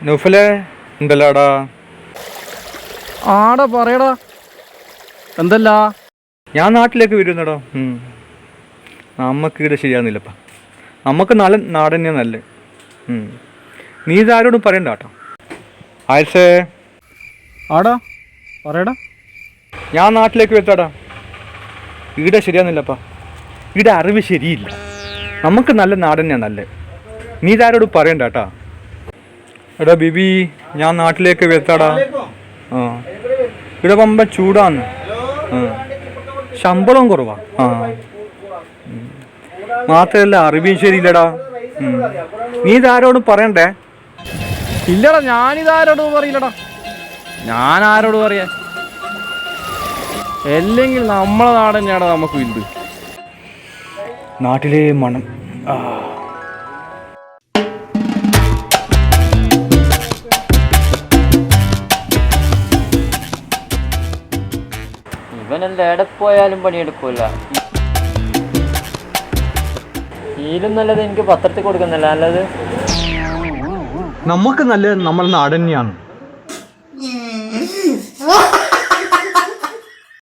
നൗഫലെ എന്തല്ലാടാ? ആടാ പറയടാ, എന്തല്ല? ഞാൻ നാട്ടിലേക്ക് വരുന്നടാ. നമ്മക്ക് ഇവിടെ ശരിയാകുന്നില്ലപ്പാ. നമുക്ക് നല്ല നാട് തന്നെയാണ് നല്ലത്. നീ ഇതാരോടും പറയണ്ട കേട്ടോ. ആയിഷേ, ആടാ പറയടാ. ഞാൻ നാട്ടിലേക്ക് വരുത്താടാ. ഇവിടെ ശരിയാകുന്നില്ലപ്പാ. ഇവിടെ അറിവ് ശരിയില്ല. നമുക്ക് നല്ല നാട് തന്നെയാണ് നല്ലത്. നീ ഇതാരോടും പറയണ്ട കേട്ടാ. എടാ ബിബി, ഞാൻ നാട്ടിലേക്ക് വരുത്താടാ. ഇവിടെ പമ്പ ചൂടാണ്. ശമ്പളം കുറവാ. മാത്രമല്ല അറിവും ശരിയില്ലടാ. നീ ഇതാരോടും പറയണ്ടേ? ഇല്ലടാ, ഞാനിതാരോടും പറയില്ലടാ. ഞാൻ ആരോട് പറയാ? അല്ലെങ്കിൽ നമ്മളെ നാട് തന്നെയാണ് നമുക്ക് വലുത്. നാട്ടിലെ മണം. ഇവനെന്താ എവിടെ പോയാലും പണിയെടുക്കൂല. ഇതിലും നല്ലത് എനിക്ക് പത്രത്തിൽ കൊടുക്കുന്നില്ല. നല്ലത് നമുക്ക് നല്ലത് നമ്മുടെ നാട് തന്നെയാണ്.